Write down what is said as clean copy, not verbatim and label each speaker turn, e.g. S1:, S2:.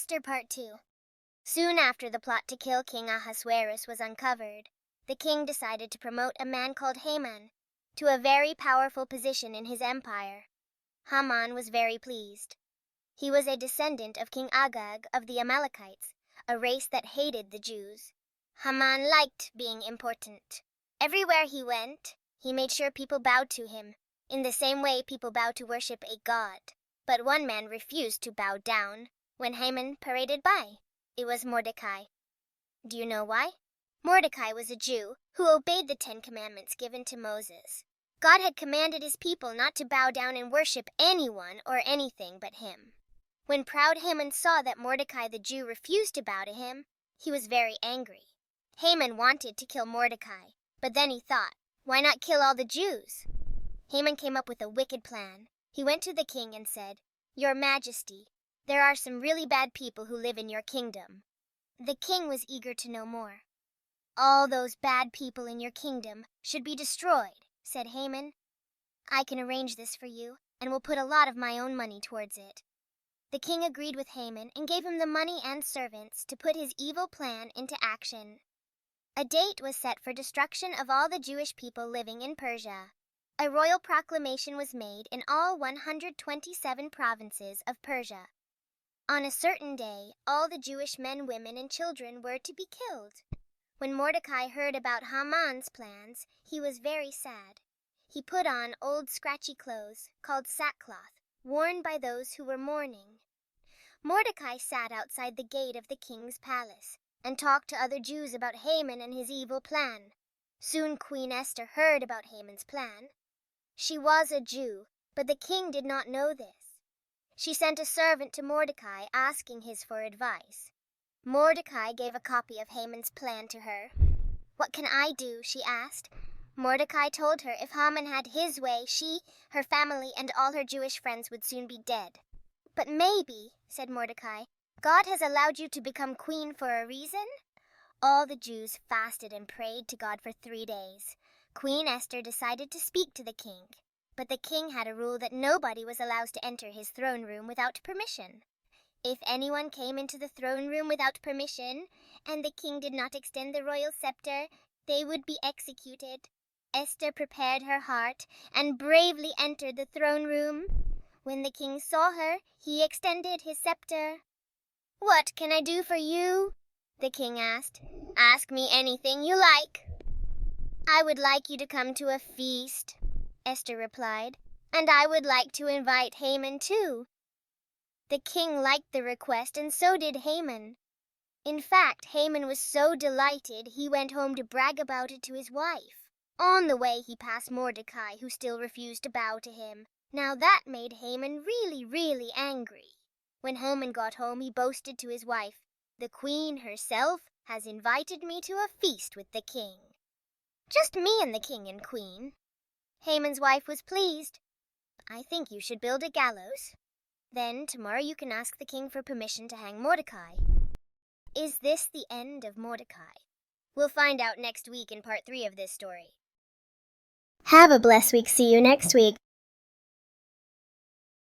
S1: Esther Part 2. Soon after the plot to kill King Ahasuerus was uncovered, the king decided to promote a man called Haman to a very powerful position in his empire. Haman was very pleased. He was a descendant of King Agag of the Amalekites, a race that hated the Jews. Haman liked being important. Everywhere he went, he made sure people bowed to him, in the same way people bow to worship a god. But one man refused to bow down when Haman paraded by. It was Mordecai. Do you know why? Mordecai was a Jew who obeyed the 10 Commandments given to Moses. God had commanded his people not to bow down and worship anyone or anything but him. When proud Haman saw that Mordecai the Jew refused to bow to him, he was very angry. Haman wanted to kill Mordecai, but then he thought, why not kill all the Jews? Haman came up with a wicked plan. He went to the king and said, "Your Majesty, there are some really bad people who live in your kingdom." The king was eager to know more. "All those bad people in your kingdom should be destroyed," said Haman. "I can arrange this for you, and will put a lot of my own money towards it." The king agreed with Haman and gave him the money and servants to put his evil plan into action. A date was set for destruction of all the Jewish people living in Persia. A royal proclamation was made in all 127 provinces of Persia. On a certain day, all the Jewish men, women, and children were to be killed. When Mordecai heard about Haman's plans, he was very sad. He put on old scratchy clothes, called sackcloth, worn by those who were mourning. Mordecai sat outside the gate of the king's palace and talked to other Jews about Haman and his evil plan. Soon Queen Esther heard about Haman's plan. She was a Jew, but the king did not know this. She sent a servant to Mordecai asking his for advice. Mordecai gave a copy of Haman's plan to her. "What can I do?" she asked. Mordecai told her if Haman had his way, she, her family, and all her Jewish friends would soon be dead. "But maybe," said Mordecai, "God has allowed you to become queen for a reason?" All the Jews fasted and prayed to God for 3 days. Queen Esther decided to speak to the king. But the king had a rule that nobody was allowed to enter his throne room without permission. If anyone came into the throne room without permission, and the king did not extend the royal scepter, they would be executed. Esther prepared her heart and bravely entered the throne room. When the king saw her, he extended his scepter. "What can I do for you?" the king asked. "Ask me anything you like." "I would like you to come to a feast," Esther replied, "and I would like to invite Haman too." The king liked the request, and so did Haman. In fact, Haman was so delighted he went home to brag about it to his wife. On the way he passed Mordecai, who still refused to bow to him. Now that made Haman really angry. When Haman got home, he boasted to his wife, "The queen herself has invited me to a feast with the king. Just me and the king and queen." Haman's wife was pleased. "I think you should build a gallows. Then tomorrow you can ask the king for permission to hang Mordecai." Is this the end of Mordecai? We'll find out next week in part 3 of this story. Have a blessed week. See you next week.